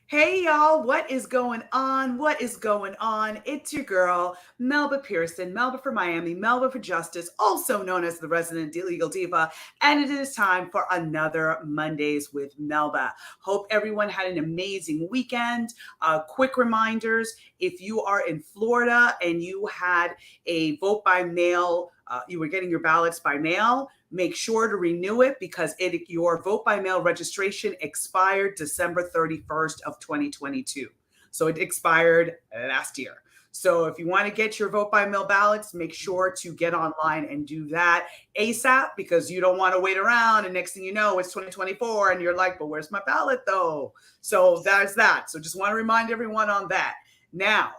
Hey y'all, what is going on? What is going on? It's your girl, Melba Pearson, Melba for Miami, Melba for Justice, also known as the resident legal diva. And it is time for another Mondays with Melba. Hope everyone had an amazing weekend. Quick reminders, if you are in Florida and you had a vote by mail, you were getting your ballots by mail, make sure to renew it because your vote by mail registration expired December 31st of 2022. So it expired last year. So if you want to get your vote by mail ballots, make sure to get online and do that ASAP because you don't want to wait around and next thing you know it's 2024 and you're like, but where's my ballot though? So there's that. So just want to remind everyone on that. Now,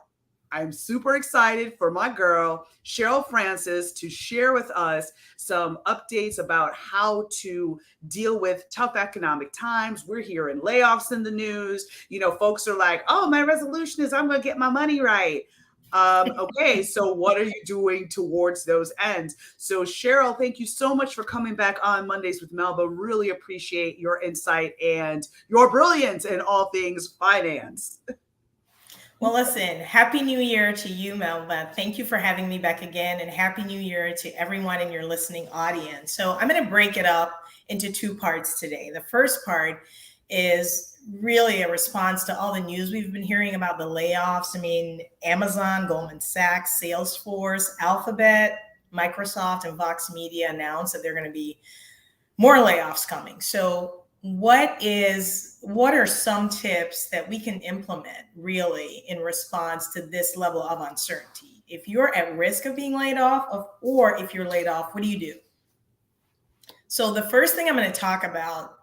I'm super excited for my girl, Sherylle Francis, to share with us some updates about how to deal with tough economic times. We're hearing layoffs in the news. You know, folks are like, oh, my resolution is I'm going to get my money right. Okay, so what are you doing towards those ends? So, Sherylle, thank you so much for coming back on Mondays with Melba. Really appreciate your insight and your brilliance in all things finance. Well, listen, Happy New Year to you, Melba. Thank you for having me back again, and Happy New Year to everyone in your listening audience. So, I'm going to break it up into two parts today. The first part is really a response to all the news we've been hearing about the layoffs. I mean, Amazon, Goldman Sachs, Salesforce, Alphabet, Microsoft, and Vox Media announced that they're going to be more layoffs coming. So, what are some tips that we can implement really in response to this level of uncertainty? If you're at risk of being laid off, or if you're laid off, what do you do? So the first thing I'm going to talk about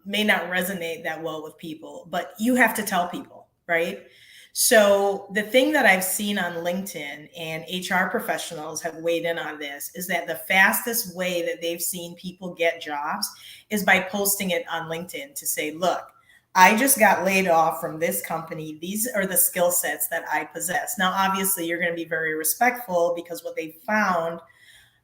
may not resonate that well with people, but you have to tell people, right? So the thing that I've seen on LinkedIn, and HR professionals have weighed in on this, is that the fastest way that they've seen people get jobs is by posting it on LinkedIn to say, look, I just got laid off from this company. These are the skill sets that I possess. Now, obviously, you're going to be very respectful because what they found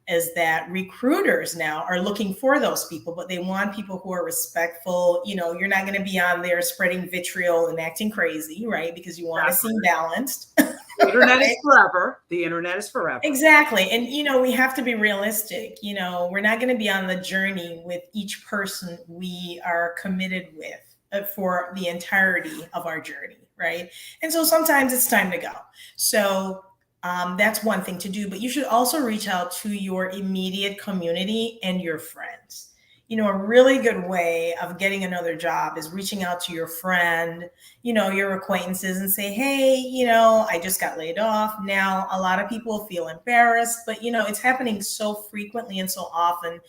is that recruiters now are looking for those people, but they want people who are respectful. You know, you're not going to be on there spreading vitriol and acting crazy, right? Because you want to seem balanced. The internet is Right? forever. The internet is forever. Exactly. And, we have to be realistic. We're not going to be on the journey with each person we are committed with for the entirety of our journey, right? And so sometimes it's time to go. So that's one thing to do, but you should also reach out to your immediate community and your friends. A really good way of getting another job is reaching out to your friend, your acquaintances and say, hey, I just got laid off. Now, a lot of people feel embarrassed, but, it's happening so frequently and so often.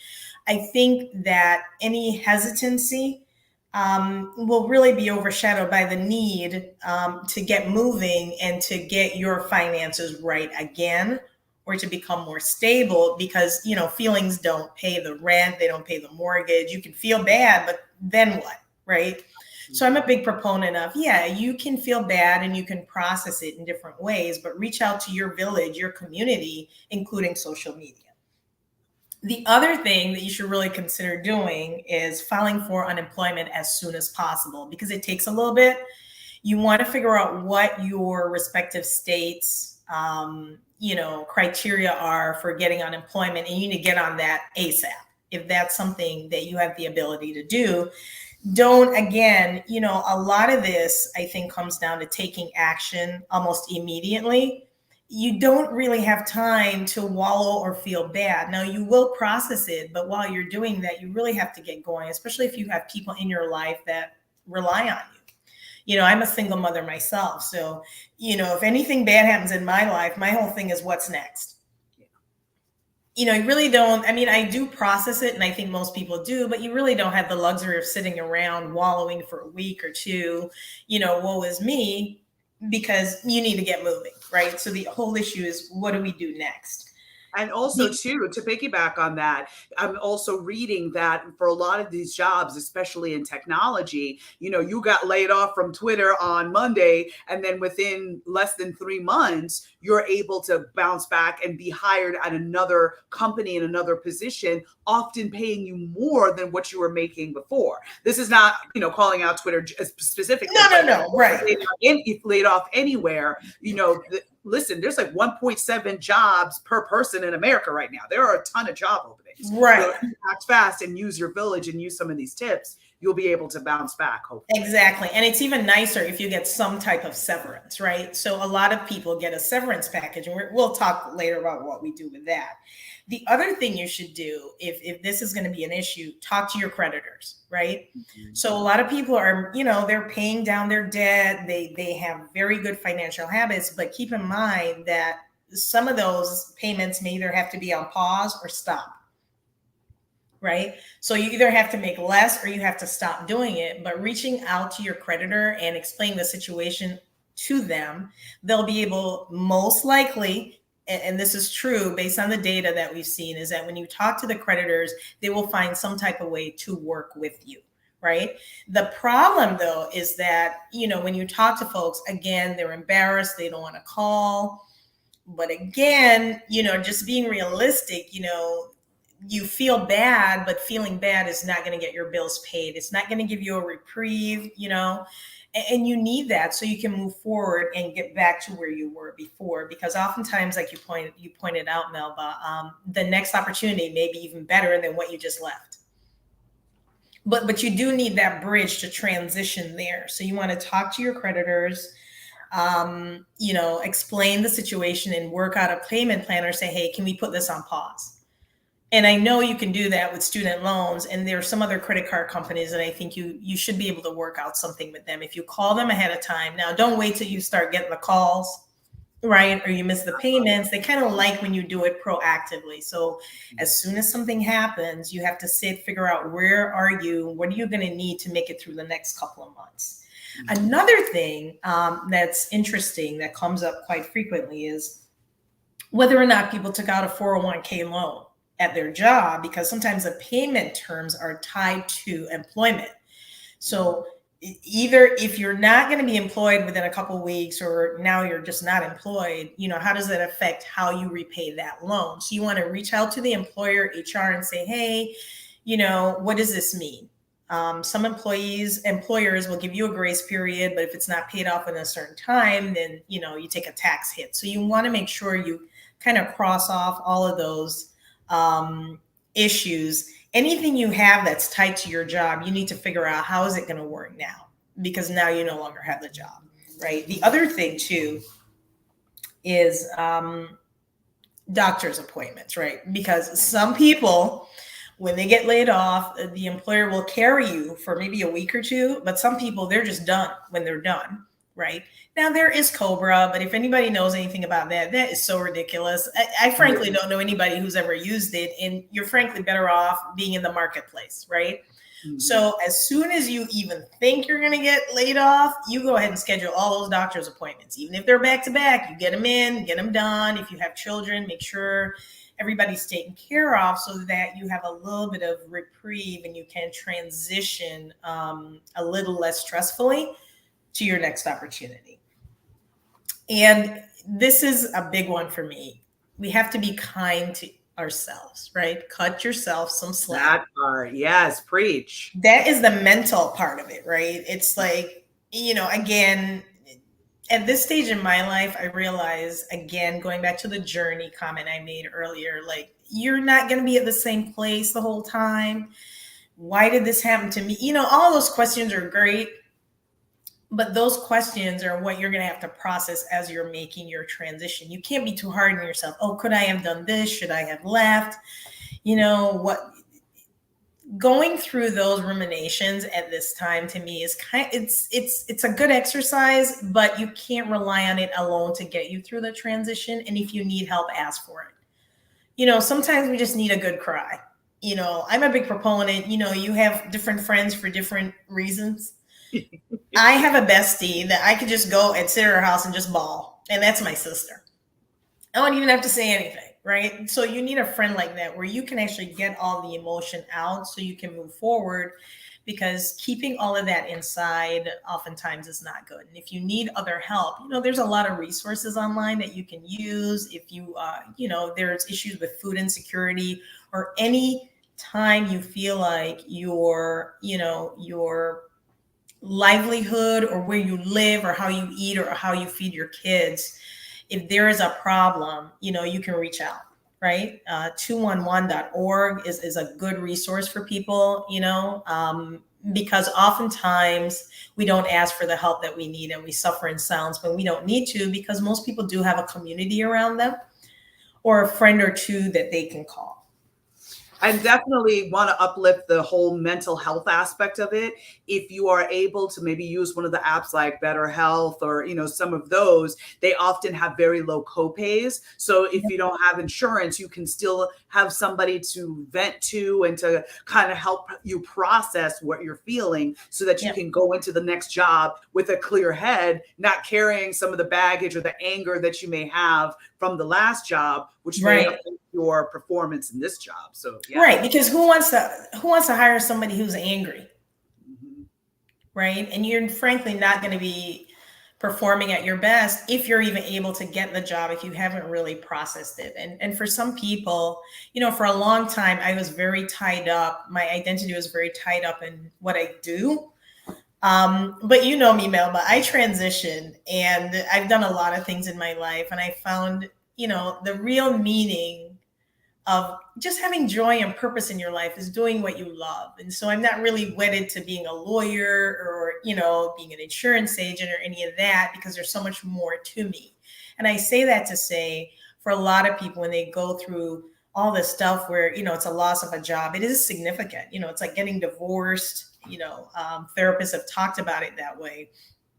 I think that any hesitancy will really be overshadowed by the need to get moving and to get your finances right again, or to become more stable, because feelings don't pay the rent, they don't pay the mortgage. You can feel bad, but then what, right? So I'm a big proponent of, yeah, you can feel bad and you can process it in different ways, but reach out to your village, your community, including social media. The other thing that you should really consider doing is filing for unemployment as soon as possible, because it takes a little bit. You want to figure out what your respective states, criteria are for getting unemployment, and you need to get on that ASAP. If that's something that you have the ability to do, don't, again, a lot of this, I think, comes down to taking action almost immediately. You don't really have time to wallow or feel bad. Now, you will process it, but while you're doing that, you really have to get going, especially if you have people in your life that rely on you. I'm a single mother myself. So, if anything bad happens in my life, my whole thing is what's next. You really don't. I mean, I do process it, and I think most people do, but you really don't have the luxury of sitting around wallowing for a week or two, woe is me, because you need to get moving, right? So the whole issue is, what do we do next? And also, too, to piggyback on that, I'm also reading that for a lot of these jobs, especially in technology, you got laid off from Twitter on Monday, and then within less than 3 months, you're able to bounce back and be hired at another company in another position, often paying you more than what you were making before. This is not, calling out Twitter specifically. No, right. If laid off anywhere, listen, there's like 1.7 jobs per person in America right now. There are a ton of job openings. Right. So if you act fast and use your village and use some of these tips, you'll be able to bounce back, hopefully. Exactly. And it's even nicer if you get some type of severance, right? So a lot of people get a severance package, and we'll talk later about what we do with that. The other thing you should do, if this is going to be an issue, talk to your creditors, right? Mm-hmm. So a lot of people are, they're paying down their debt. They have very good financial habits, but keep in mind that some of those payments may either have to be on pause or stop, right? So you either have to make less or you have to stop doing it. But reaching out to your creditor and explaining the situation to them, they'll be able, most likely, and this is true based on the data that we've seen, is that when you talk to the creditors, they will find some type of way to work with you, right? The problem, though, is that, when you talk to folks, again, they're embarrassed, they don't want to call. But again, just being realistic, you feel bad, but feeling bad is not going to get your bills paid. It's not going to give you a reprieve, and you need that so you can move forward and get back to where you were before. Because oftentimes, like you pointed out, Melba, the next opportunity may be even better than what you just left. But you do need that bridge to transition there. So you want to talk to your creditors, explain the situation and work out a payment plan, or say, hey, can we put this on pause? And I know you can do that with student loans, and there are some other credit card companies that I think you should be able to work out something with them if you call them ahead of time. Now, don't wait till you start getting the calls, right? Or you miss the payments. They kind of like when you do it proactively. So as soon as something happens, you have to figure out where are you, what are you going to need to make it through the next couple of months. Another thing that's interesting that comes up quite frequently is whether or not people took out a 401k loan at their job, because sometimes the payment terms are tied to employment. So either if you're not going to be employed within a couple of weeks, or now you're just not employed, how does that affect how you repay that loan? So you want to reach out to the employer, HR, and say, hey, what does this mean? Some employers will give you a grace period, but if it's not paid off in a certain time, then, you take a tax hit. So you want to make sure you kind of cross off all of those issues. Anything you have that's tied to your job, you need to figure out how is it going to work now, because now you no longer have the job, right? The other thing too is doctor's appointments, right? Because some people, when they get laid off, the employer will carry you for maybe a week or two, but some people, they're just done when they're done, right? Now, there is COBRA, but if anybody knows anything about that, that is so ridiculous. I frankly don't know anybody who's ever used it, and you're frankly better off being in the marketplace, right? Mm-hmm. So as soon as you even think you're going to get laid off, you go ahead and schedule all those doctor's appointments. Even if they're back to back, you get them in, get them done. If you have children, make sure everybody's taken care of so that you have a little bit of reprieve and you can transition a little less stressfully to your next opportunity. And this is a big one for me. We have to be kind to ourselves, right? Cut yourself some slack. That part, yes, preach. That is the mental part of it, right? It's like, again, at this stage in my life, I realize, again, going back to the journey comment I made earlier, like, you're not going to be at the same place the whole time. Why did this happen to me? All those questions are great. But those questions are what you're going to have to process as you're making your transition. You can't be too hard on yourself. Oh, could I have done this? Should I have left? Going through those ruminations at this time, to me, is it's a good exercise, but you can't rely on it alone to get you through the transition. And if you need help, ask for it. Sometimes we just need a good cry. I'm a big proponent. You have different friends for different reasons. I have a bestie that I could just go and sit at her house and just bawl. And that's my sister. I don't even have to say anything, right? So you need a friend like that where you can actually get all the emotion out so you can move forward, because keeping all of that inside oftentimes is not good. And if you need other help, there's a lot of resources online that you can use. If there's issues with food insecurity, or any time you feel like your livelihood, or where you live, or how you eat, or how you feed your kids, if there is a problem, you can reach out, right? 211.org is a good resource for people, because oftentimes we don't ask for the help that we need, and we suffer in silence when we don't need to, because most people do have a community around them, or a friend or two that they can call. I definitely want to uplift the whole mental health aspect of it. If you are able to maybe use one of the apps like Better Health, or some of those, they often have very low copays. So if you don't have insurance, you can still have somebody to vent to, and to kind of help you process what you're feeling, so that you can go into the next job with a clear head, not carrying some of the baggage or the anger that you may have from the last job, which may affect your performance in this job. So right, because who wants to hire somebody who's angry? Right? And you're frankly not going to be performing at your best if you're even able to get the job, if you haven't really processed it. And for some people, for a long time, I was very tied up. My identity was very tied up in what I do. But you know me, Melba, I transitioned, and I've done a lot of things in my life, and I found, the real meaning of just having joy and purpose in your life is doing what you love. And so I'm not really wedded to being a lawyer, or, being an insurance agent, or any of that, because there's so much more to me. And I say that to say, for a lot of people, when they go through all this stuff where, it's a loss of a job, it is significant. It's like getting divorced. Therapists have talked about it that way.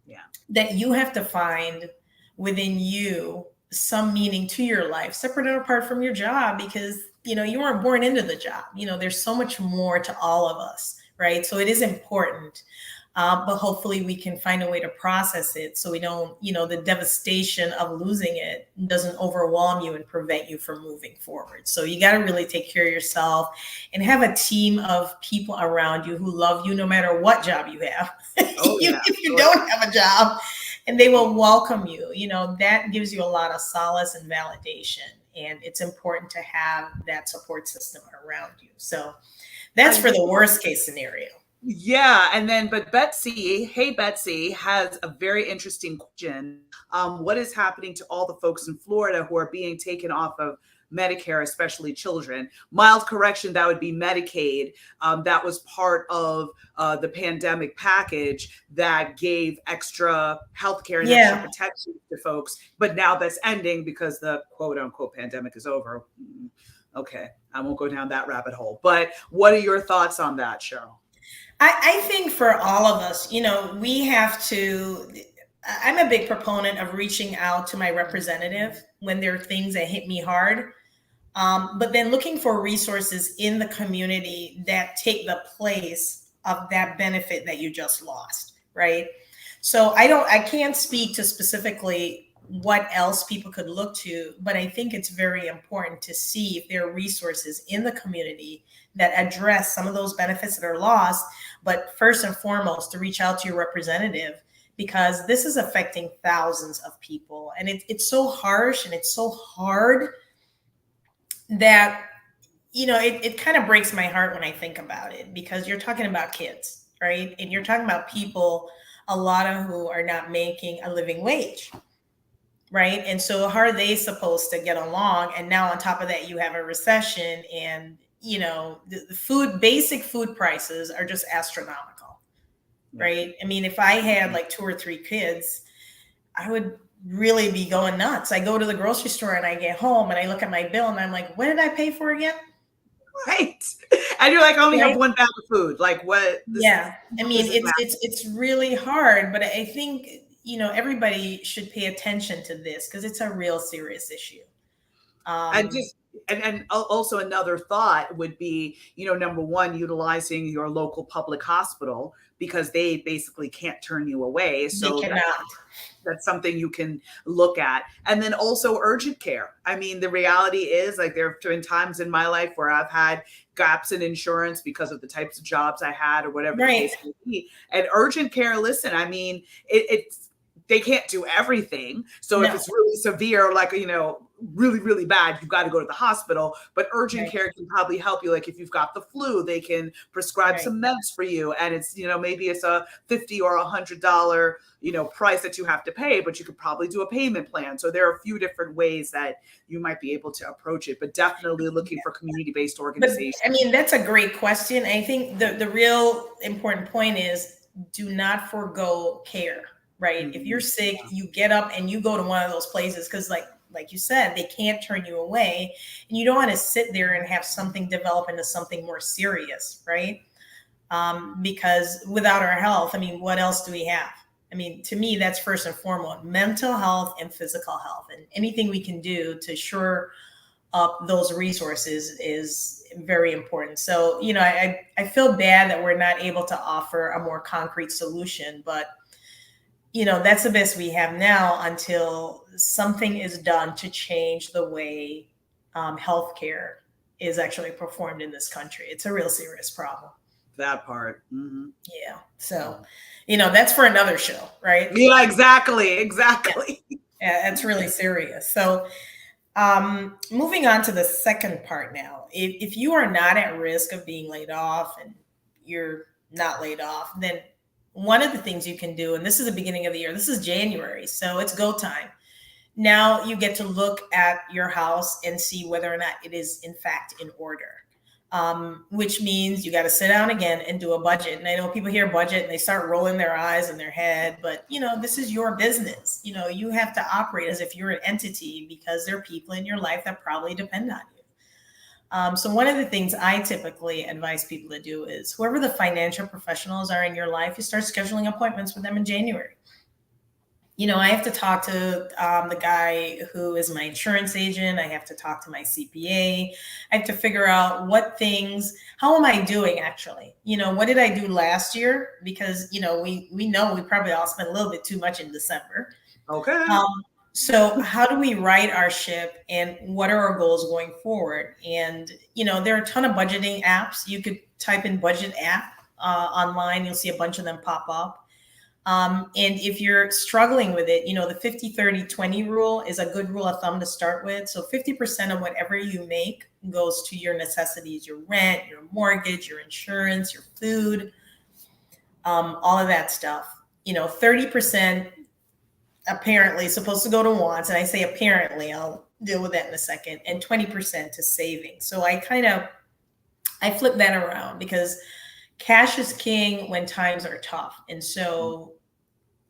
Yeah. That you have to find within you some meaning to your life, separate and apart from your job, because, you weren't born into the job. There's so much more to all of us, right? So it is important. But hopefully we can find a way to process it, so we don't, the devastation of losing it doesn't overwhelm you and prevent you from moving forward. So you got to really take care of yourself, and have a team of people around you who love you no matter what job you have. If you don't have a job, and they will welcome you, that gives you a lot of solace and validation. And it's important to have that support system around you. So that's for the worst case scenario. Yeah. And then, but Betsy has a very interesting question. What is happening to all the folks in Florida who are being taken off of Medicare, especially children? Mild correction, that would be Medicaid. That was part of the pandemic package that gave extra healthcare and extra protection to folks. But now that's ending because the quote unquote pandemic is over. Okay, I won't go down that rabbit hole. But what are your thoughts on that, Sherylle? I think for all of us, we have to, I'm a big proponent of reaching out to my representative when there are things that hit me hard. But then looking for resources in the community that take the place of that benefit that you just lost, right? So I can't speak to specifically what else people could look to, but I think it's very important to see if there are resources in the community that address some of those benefits that are lost. But first and foremost, to reach out to your representative, because this is affecting thousands of people. And it's so harsh, and it's so hard that, it kind of breaks my heart when I think about it, because you're talking about kids, right? And you're talking about people, a lot of who are not making a living wage, right? And so how are they supposed to get along? And now on top of that, you have a recession, and, the basic food prices are just astronomical, right? I mean, if I had like 2 or 3 kids, I would really be going nuts. I go to the grocery store and I get home and I look at my bill and I'm like, what did I pay for again? Right. And you're like, I only have one bag of food. Like what? I mean, it's really hard, but I think, everybody should pay attention to this, because it's a real serious issue. And just And also another thought would be, number one, utilizing your local public hospital, because they basically can't turn you away. They So cannot. that's something you can look at. And then also urgent care. I mean, the reality is, like, there have been times in my life where I've had gaps in insurance because of the types of jobs I had or whatever the Right. case may be. And urgent care, listen, I mean, it's they can't do everything. So if No. it's really severe, like, really, really bad, you've got to go to the hospital. But urgent Right. care can probably help you. Like if you've got the flu, they can prescribe Right. some meds for you. And it's, maybe it's a $50 or $100, price that you have to pay, but you could probably do a payment plan. So there are a few different ways that you might be able to approach it, but definitely looking for community-based But organizations. I mean, that's a great question. I think the real important point is, do not forego care, right? If you're sick, you get up and you go to one of those places, because like you said, they can't turn you away, and you don't want to sit there and have something develop into something more serious, right? Because without our health, I mean, what else do we have? I mean, to me, that's first and foremost: mental health and physical health, and anything we can do to shore up those resources is very important. So, I feel bad that we're not able to offer a more concrete solution, but that's the best we have now until something is done to change the way healthcare is actually performed in this country. It's a real serious problem. That part. Yeah. So, that's for another show, right? Yeah, exactly. Yeah, that's really serious. So, moving on to the second part now. If you are not at risk of being laid off and you're not laid off, then one of the things you can do, and this is the beginning of the year, this is January, so it's go time. Now you get to look at your house and see whether or not it is in fact in order. Which means you got to sit down again and do a budget. And I know people hear budget and they start rolling their eyes in their head, but this is your business. You have to operate as if you're an entity, because there are people in your life that probably depend on you. So one of the things I typically advise people to do is, whoever the financial professionals are in your life, you start scheduling appointments with them in January. I have to talk to the guy who is my insurance agent. I have to talk to my CPA. I have to figure out how am I doing actually? What did I do last year? Because, we know we probably all spent a little bit too much in December. Okay. So how do we right our ship, and what are our goals going forward? And, there are a ton of budgeting apps. You could type in budget app online. You'll see a bunch of them pop up. And if you're struggling with it, the 50-30-20 rule is a good rule of thumb to start with. So 50% of whatever you make goes to your necessities: your rent, your mortgage, your insurance, your food, all of that stuff. 30% apparently is supposed to go to wants. And I say apparently, I'll deal with that in a second. And 20% to savings. So I flip that around, because cash is king when times are tough. And so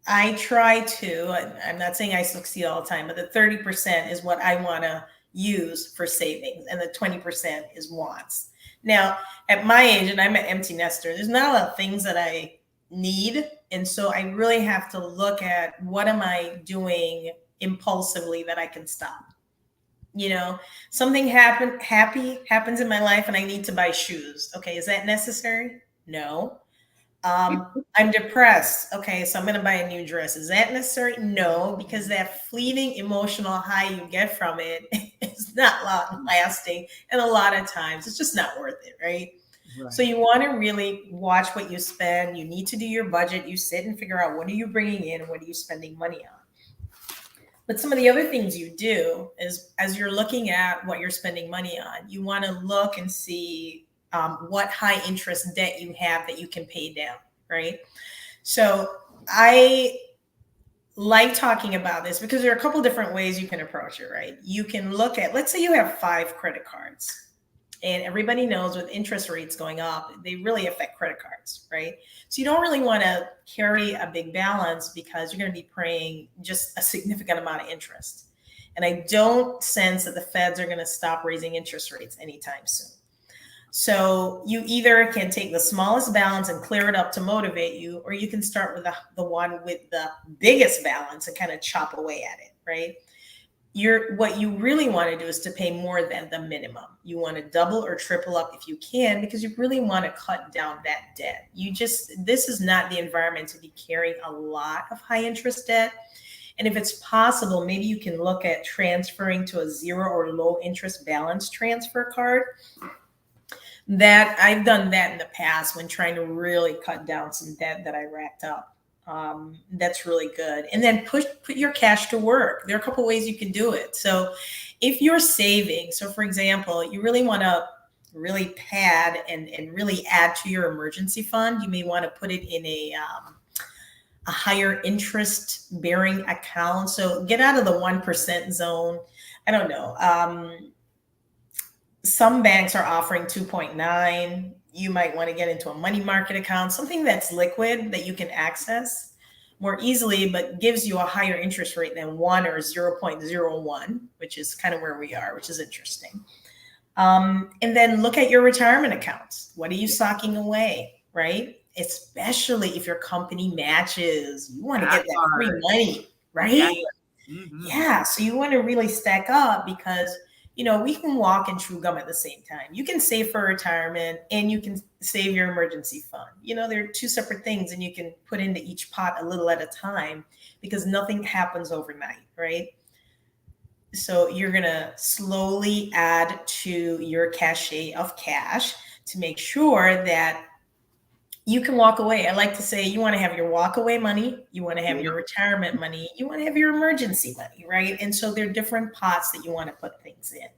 I try to, I'm not saying I succeed all the time, but the 30% is what I want to use for savings, and the 20% is wants. Now, at my age, and I'm an empty nester, there's not a lot of things that I need. And so I really have to look at, what am I doing impulsively that I can stop? Something happens in my life and I need to buy shoes. Okay, is that necessary? No. I'm depressed. Okay, so I'm going to buy a new dress. Is that necessary? No, because that fleeting emotional high you get from it is not long lasting. And a lot of times it's just not worth it, right? So you want to really watch what you spend. You need to do your budget. You sit and figure out, what are you bringing in and what are you spending money on? But some of the other things you do is, as you're looking at what you're spending money on, you want to look and see what high interest debt you have that you can pay down, right? So I like talking about this because there are a couple different ways you can approach it, right? You can look at, let's say you have 5 credit cards, and everybody knows with interest rates going up, they really affect credit cards, right? So you don't really want to carry a big balance, because you're going to be paying just a significant amount of interest. And I don't sense that the feds are going to stop raising interest rates anytime soon. So you either can take the smallest balance and clear it up to motivate you, or you can start with the one with the biggest balance and kind of chop away at it, right? what you really want to do is to pay more than the minimum. You want to double or triple up if you can, because you really want to cut down that debt. This is not the environment to be carrying a lot of high interest debt. And if it's possible, maybe you can look at transferring to a zero or low interest balance transfer card. That I've done that in the past when trying to really cut down some debt that I racked up. That's really good. And then put your cash to work. There are a couple ways you can do it. So if you're saving, so for example, you really want to really pad and really add to your emergency fund, you may want to put it in a higher interest bearing account. So get out of the 1% zone. I don't know. Some banks are offering 2.9. You might want to get into a money market account, something that's liquid that you can access more easily, but gives you a higher interest rate than 1 or 0.01, which is kind of where we are, which is interesting. And then look at your retirement accounts. What are you socking away, right? Especially if your company matches. You want to get that free money, right? Yeah. Mm-hmm. Yeah. So you want to really stack up, because we can walk and chew gum at the same time. You can save for retirement and you can save your emergency fund. They're two separate things, and you can put into each pot a little at a time, because nothing happens overnight, right? So you're going to slowly add to your cachet of cash to make sure that you can walk away. I like to say you want to have your walk away money, you want to have your retirement money, you want to have your emergency money, right? And so there are different pots that you want to put things in.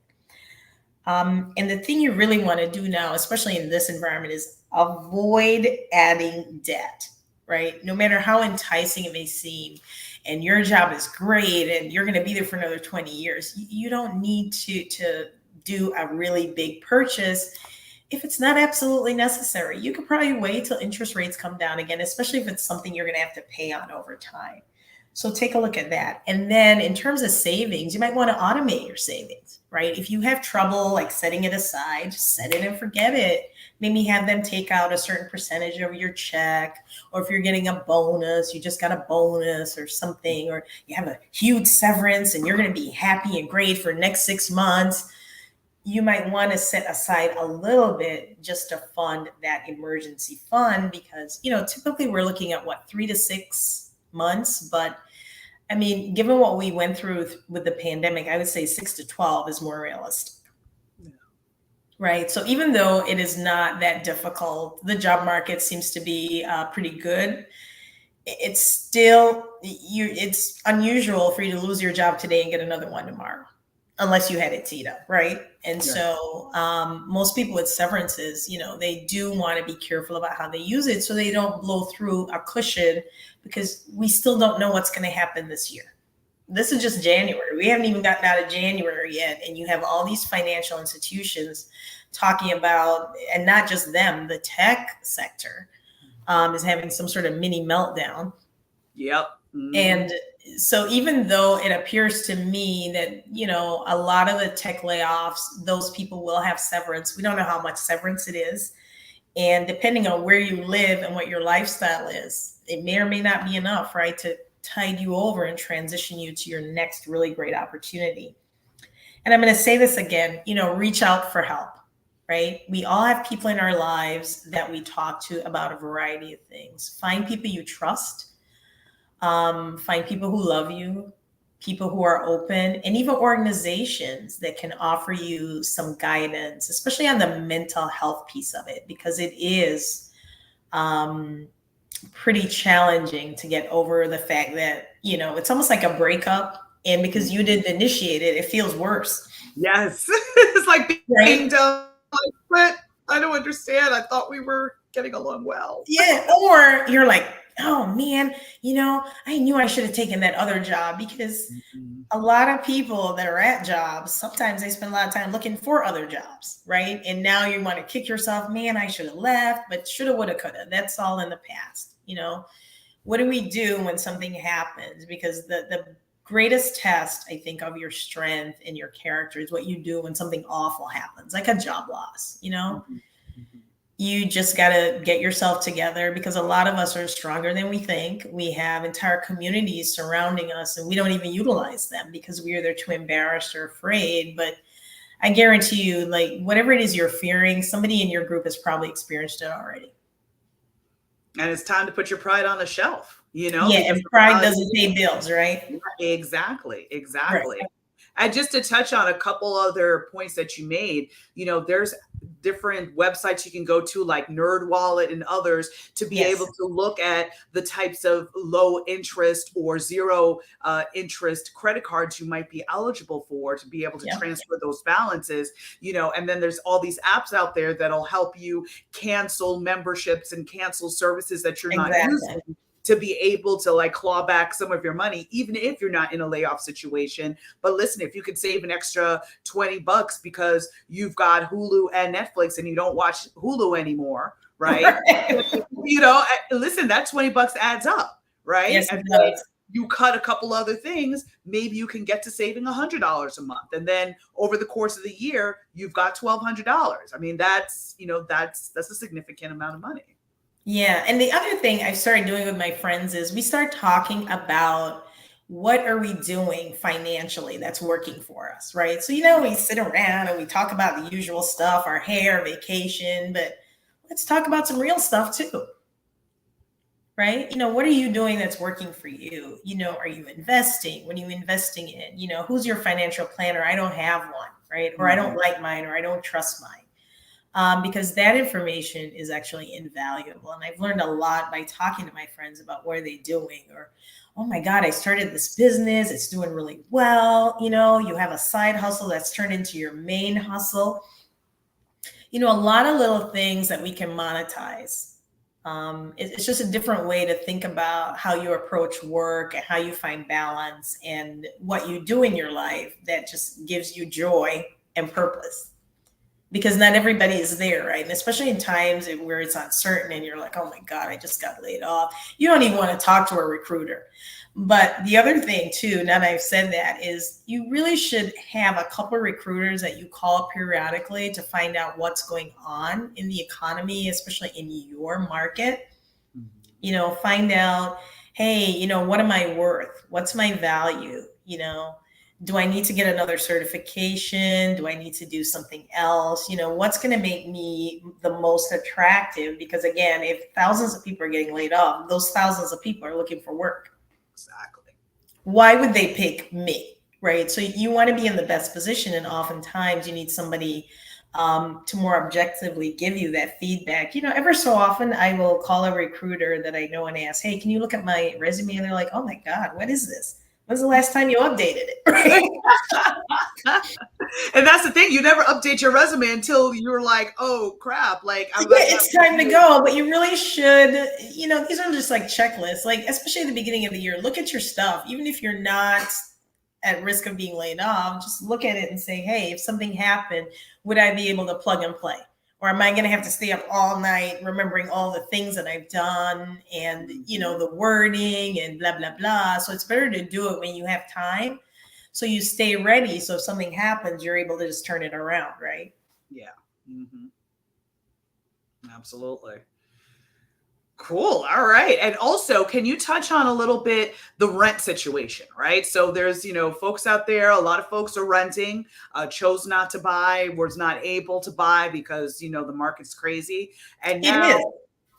And the thing you really want to do now, especially in this environment, is avoid adding debt, right? No matter how enticing it may seem, and your job is great and you're going to be there for another 20 years, you don't need to do a really big purchase if it's not absolutely necessary. You could probably wait till interest rates come down again, especially if it's something you're going to have to pay on over time. So take a look at that. And then in terms of savings, you might want to automate your savings, right? If you have trouble like setting it aside, just set it and forget it. Maybe have them take out a certain percentage of your check, or if you're getting a bonus, you just got a bonus or something, or you have a huge severance and you're going to be happy and great for the next 6 months. You might want to set aside a little bit just to fund that emergency fund, because, typically we're looking at 3 to 6 months. But I mean, given what we went through with the pandemic, I would say 6 to 12 is more realistic. Yeah. Right. So even though it is not that difficult, the job market seems to be pretty good. It's still, it's unusual for you to lose your job today and get another one tomorrow, unless you had it teed up, right? And so most people with severances, they do want to be careful about how they use it so they don't blow through a cushion, because we still don't know what's going to happen this year. This is just January. We haven't even gotten out of January yet. And you have all these financial institutions talking about, and not just them, the tech sector is having some sort of mini meltdown. Yep. Mm-hmm. And so even though it appears to me that, a lot of the tech layoffs, those people will have severance. We don't know how much severance it is. And depending on where you live and what your lifestyle is, it may or may not be enough, right, to tide you over and transition you to your next really great opportunity. And I'm going to say this again, reach out for help, right? We all have people in our lives that we talk to about a variety of things. Find people you trust. Find people who love you, people who are open, and even organizations that can offer you some guidance, especially on the mental health piece of it, because it is pretty challenging to get over the fact that, it's almost like a breakup. And because you didn't initiate it, it feels worse. Yes. It's like being done. But I don't understand. I thought we were getting along well. Yeah. Or you're like, oh man, I knew I should have taken that other job, because a lot of people that are at jobs, sometimes they spend a lot of time looking for other jobs, right? And now you want to kick yourself, man, I should have left, but shoulda, woulda, coulda. That's all in the past. What do we do when something happens? Because the greatest test, I think, of your strength and your character is what you do when something awful happens, like a job loss, You just got to get yourself together, because a lot of us are stronger than we think. We have entire communities surrounding us and we don't even utilize them because we're either too embarrassed or afraid. But I guarantee you, like, whatever it is you're fearing, somebody in your group has probably experienced it already. And it's time to put your pride on the shelf, Yeah, because and the pride reality doesn't pay bills, right? exactly, Right. exactly. And just to touch on a couple other points that you made, there's different websites you can go to like NerdWallet and others to be able Yes. to look at the types of low interest or zero interest credit cards you might be eligible for to be able to Yeah. transfer those balances, and then there's all these apps out there that'll help you cancel memberships and cancel services that you're not Exactly. using to be able to like claw back some of your money, even if you're not in a layoff situation. But listen, if you could save an extra $20 because you've got Hulu and Netflix and you don't watch Hulu anymore, right? Listen, that $20 adds up, right? Yes, it And then does. you cut a couple other things, maybe you can get to saving $100 a month. And then over the course of the year, you've got $1,200. I mean, that's a significant amount of money. Yeah. And the other thing I've started doing with my friends is we start talking about what are we doing financially that's working for us, right? So, we sit around and we talk about the usual stuff, our hair, vacation, but let's talk about some real stuff too, right? What are you doing that's working for you? Are you investing? What are you investing in? Who's your financial planner? I don't have one, right? Or I don't like mine, or I don't trust mine. Because that information is actually invaluable. And I've learned a lot by talking to my friends about what are they doing, or, oh my God, I started this business. It's doing really well. You have a side hustle that's turned into your main hustle. A lot of little things that we can monetize. It's just a different way to think about how you approach work and how you find balance and what you do in your life that just gives you joy and purpose, because not everybody is there, right? And especially in times where it's uncertain and you're like, oh my God, I just got laid off. You don't even want to talk to a recruiter. But the other thing too, now that I've said that, is you really should have a couple of recruiters that you call periodically to find out what's going on in the economy, especially in your market. Find out, hey, what am I worth? What's my value? Do I need to get another certification? Do I need to do something else? What's going to make me the most attractive? Because again, if thousands of people are getting laid off, those thousands of people are looking for work. Exactly. Why would they pick me? Right. So you want to be in the best position. And oftentimes you need somebody to more objectively give you that feedback. Ever so often I will call a recruiter that I know and ask, hey, can you look at my resume? And they're like, oh my God, what is this? When's the last time you updated it? Right? And that's the thing. You never update your resume until you're like, oh crap. Like, it's time to go. But you really should, these are just like checklists, like, especially at the beginning of the year, look at your stuff. Even if you're not at risk of being laid off, just look at it and say, hey, if something happened, would I be able to plug and play? Or am I going to have to stay up all night remembering all the things that I've done and, the wording and blah, blah, blah. So it's better to do it when you have time. So you stay ready. So if something happens, you're able to just turn it around, right? Yeah. Absolutely. Cool. All right. And also, can you touch on a little bit the rent situation, right? So there's, folks out there, a lot of folks are renting, chose not to buy, was not able to buy because, the market's crazy. And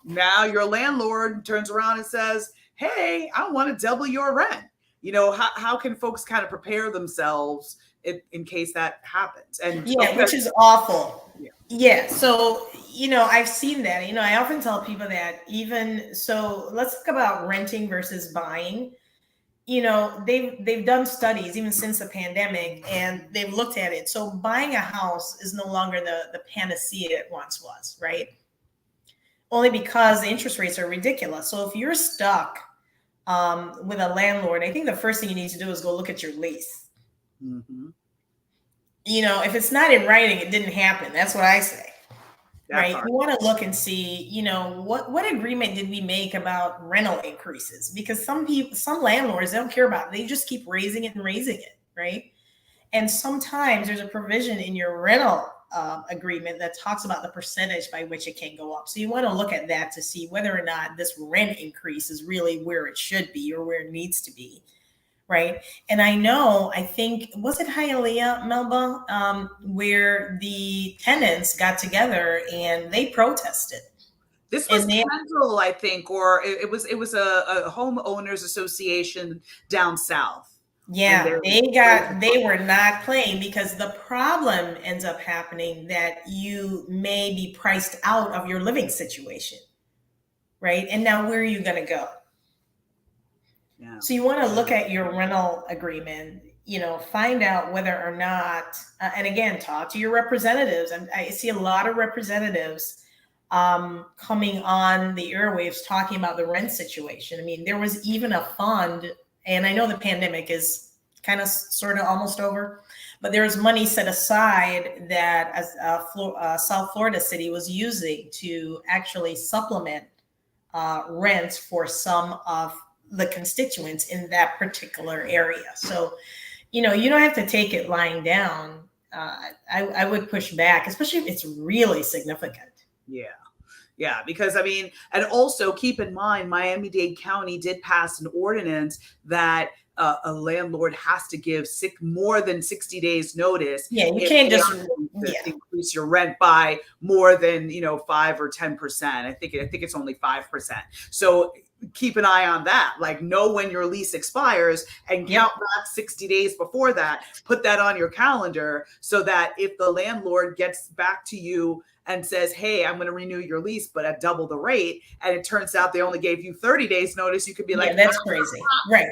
now your landlord turns around and says, hey, I want to double your rent. How can folks kind of prepare themselves in case that happens? And which is awful. Yeah. So, I've seen that. I often tell people that let's talk about renting versus buying. They've done studies even since the pandemic, and they've looked at it. So buying a house is no longer the panacea it once was, right? Only because the interest rates are ridiculous. So if you're stuck with a landlord, I think the first thing you need to do is go look at your lease. If it's not in writing, it didn't happen. That's what I say. Right. You want to look and see, what agreement did we make about rental increases? Because some landlords, they don't care about it. They just keep raising it and raising it. Right. And sometimes there's a provision in your rental agreement that talks about the percentage by which it can go up. So you want to look at that to see whether or not this rent increase is really where it should be or where it needs to be. Right. And I think, was it Hialeah, Melba, where the tenants got together and they protested. This was Kendall, I think, or it was a homeowners association down south. Yeah, they were not playing, because the problem ends up happening that you may be priced out of your living situation. Right. And now where are you going to go? Yeah. So you want to look at your rental agreement, find out whether or not, and again, talk to your representatives. And I see a lot of representatives coming on the airwaves talking about the rent situation. I mean, there was even a fund, and I know the pandemic is kind of sort of almost over, but there was money set aside that South Florida City was using to actually supplement rents for some of the constituents in that particular area. So, you don't have to take it lying down. I would push back, especially if it's really significant. Yeah, because I mean, and also keep in mind, Miami-Dade County did pass an ordinance that a landlord has to give more than 60 days notice. Yeah, you can't just increase your rent by more than 5 or 10%. I think it's only 5%. So keep an eye on that. Like, know when your lease expires and count back 60 days before that. Put that on your calendar so that if the landlord gets back to you and says, hey, I'm going to renew your lease, but at double the rate, and it turns out they only gave you 30 days notice, you could be like, that's crazy. Right.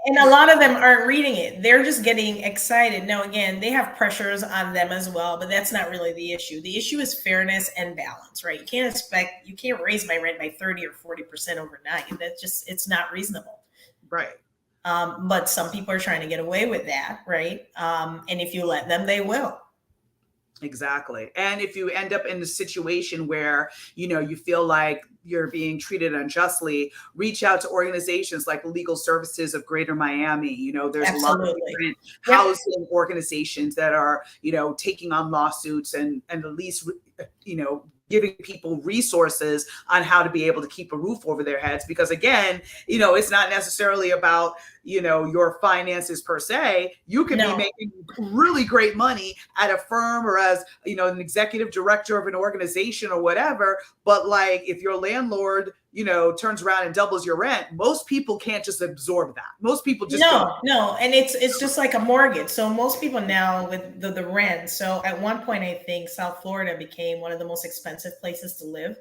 And a lot of them aren't reading it. They're just getting excited. Now, again, they have pressures on them as well, but that's not really the issue. The issue is fairness and balance, right? You can't raise my rent by 30 or 40% overnight. It's not reasonable. Right. But some people are trying to get away with that, right? And if you let them, they will. Exactly. And if you end up in a situation where, you feel like you're being treated unjustly, reach out to organizations like Legal Services of Greater Miami. There's a lot of different housing organizations that are, taking on lawsuits and at least, giving people resources on how to be able to keep a roof over their heads. Because again, it's not necessarily about, your finances per se. You can be making really great money at a firm or as, an executive director of an organization or whatever. But like, if your landlord, turns around and doubles your rent, most people can't just absorb that. Most people just no. And it's just like a mortgage. So most people now with the rent. So at one point, I think South Florida became one of the most expensive places to live,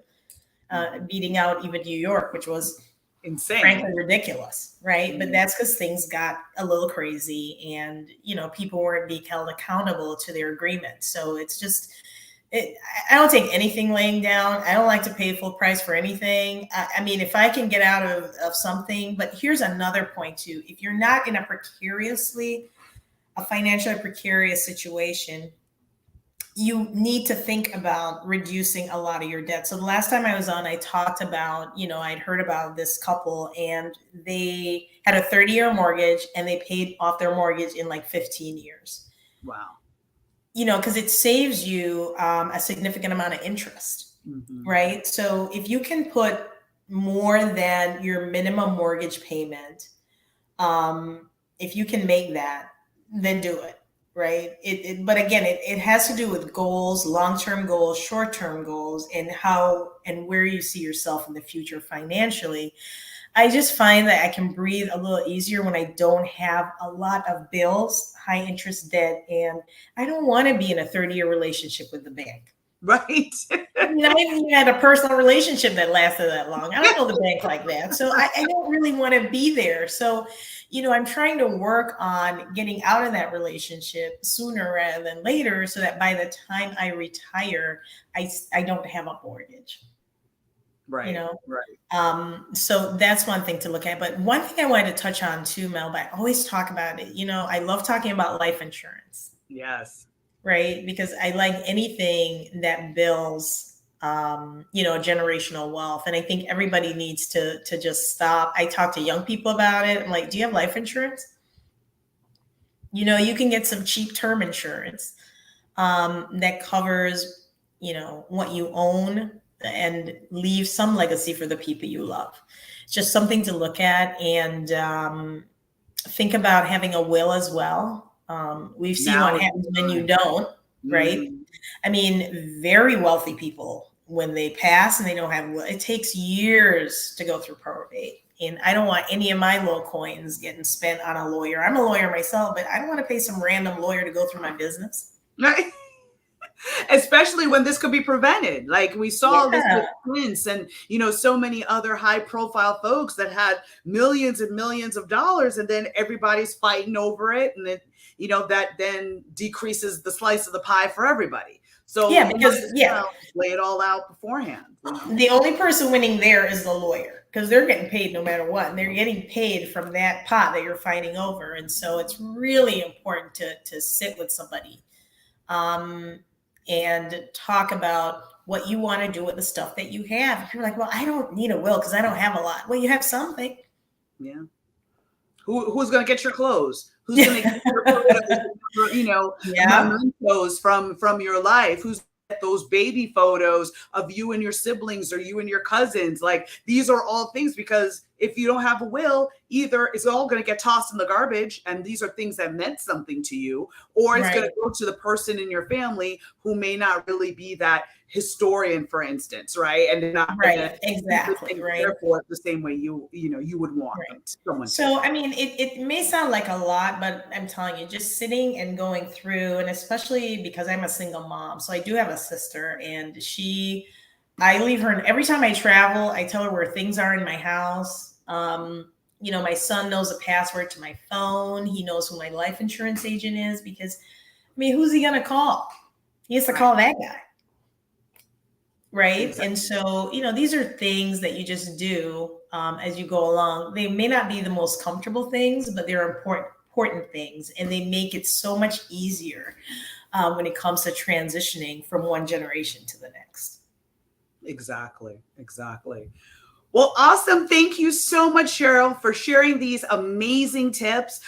beating out even New York, which was insane, frankly ridiculous, right? But that's because things got a little crazy, and people weren't being held accountable to their agreements. So it's just, I don't take anything laying down. I don't like to pay full price for anything. I mean, if I can get out of something. But here's another point too: if you're not in a financially precarious situation, you need to think about reducing a lot of your debt. So the last time I was on, I talked about, I'd heard about this couple, and they had a 30-year mortgage and they paid off their mortgage in like 15 years. Wow. Because it saves you a significant amount of interest, right? So if you can put more than your minimum mortgage payment, if you can make that, then do it. Right. But again, it has to do with goals, long-term goals, short-term goals, and how and where you see yourself in the future financially. I just find that I can breathe a little easier when I don't have a lot of bills, high interest debt, and I don't want to be in a 30-year relationship with the bank. Right. I mean, I haven't even had a personal relationship that lasted that long. I don't know the bank like that. So I don't really want to be there. So, I'm trying to work on getting out of that relationship sooner rather than later, so that by the time I retire, I don't have a mortgage. Right. Right. So that's one thing to look at. But one thing I wanted to touch on too, Mel, but I always talk about it. I love talking about life insurance. Yes. Right. Because I like anything that builds, generational wealth. And I think everybody needs to just stop. I talk to young people about it. I'm like, do you have life insurance? You can get some cheap term insurance. that covers, what you own and leave some legacy for the people you love. It's just something to look at, and think about having a will as well. We've seen Now what is happens the when you time. don't, right? Mhm. I mean, very wealthy people, when they pass and they don't have will, it takes years to go through probate. And I don't want any of my little coins getting spent on a lawyer. I'm a lawyer myself, but I don't want to pay some random lawyer to go through my business. Right. Especially when this could be prevented. Like we saw this with Yeah. Prince and, so many other high profile folks that had millions and millions of dollars, and then everybody's fighting over it. And then, that then decreases the slice of the pie for everybody. So Yeah, you might because as well lay it all out beforehand. the only person winning there is the lawyer, because they're getting paid no matter what. And they're getting paid from that pot that you're fighting over. And so it's really important to sit with somebody, and talk about what you want to do with the stuff that you have. If you're like, well, I don't need a will because I don't have a lot. Well, you have something. Yeah. Who's going to get your clothes? Who's going to get your photos, Yeah. mementos from your life? Who's get those baby photos of you and your siblings or you and your cousins? Like these are all things, because if you don't have a will, either it's all going to get tossed in the garbage, and these are things that meant something to you, or it's going Right. to go to the person in your family who may not really be that historian, for instance, right? And they're not going to Right. keep the Exactly. things Right. there for it the same way you would want Right. them someone to. So, I mean, it may sound like a lot, but I'm telling you, just sitting and going through, and especially because I'm a single mom. So I do have a sister, and I leave her, and every time I travel, I tell her where things are in my house. My son knows the password to my phone. He knows who my life insurance agent is, because, I mean, who's he going to call? He has to call that guy. Right. Exactly. And so, these are things that you just do, as you go along. They may not be the most comfortable things, but they're important things. And they make it so much easier, when it comes to transitioning from one generation to the next. Exactly. Well, awesome. Thank you so much, Sherylle, for sharing these amazing tips.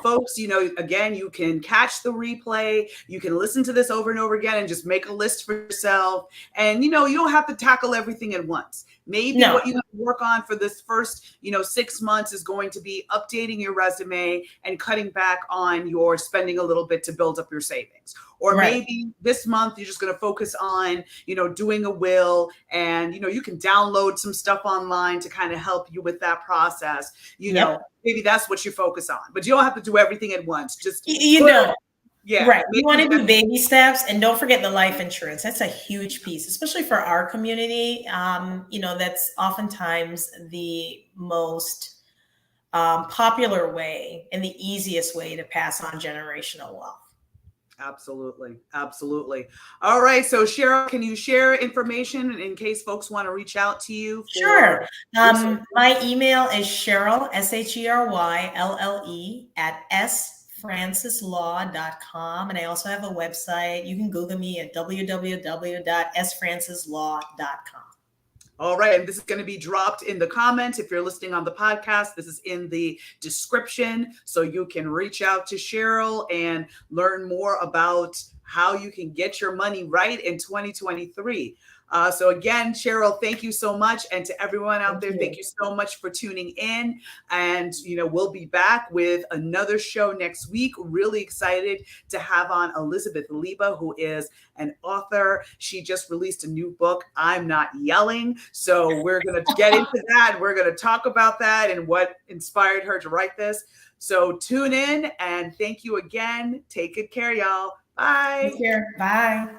Folks, again, you can catch the replay. You can listen to this over and over again and just make a list for yourself. And, you don't have to tackle everything at once. Maybe what you have to work on for this first, 6 months is going to be updating your resume and cutting back on your spending a little bit to build up your savings. Or maybe this month you're just going to focus on, doing a will, and, you can download some stuff online to kind of help you with that process. Maybe that's what you focus on, but you don't have to do everything at once. Just yeah. Right. You want to do baby steps, and don't forget the life insurance. That's a huge piece, especially for our community. That's oftentimes the most popular way and the easiest way to pass on generational wealth. Absolutely. All right. So Sherylle, can you share information in case folks want to reach out to you? Sure. My email is Sherylle, SHERYLLE @sfrancislaw.com. And I also have a website. You can Google me at www.sfrancislaw.com. All right. And this is going to be dropped in the comments. If you're listening on the podcast, this is in the description. So you can reach out to Sherylle and learn more about how you can get your money right in 2023. So again, Sherylle, thank you so much. And to everyone out there, thank you so much for tuning in. And, we'll be back with another show next week. Really excited to have on Elizabeth Leba, who is an author. She just released a new book, I'm Not Yelling. So we're going to get into that. We're going to talk about that and what inspired her to write this. So tune in, and thank you again. Take good care, y'all. Bye. Take care. Bye.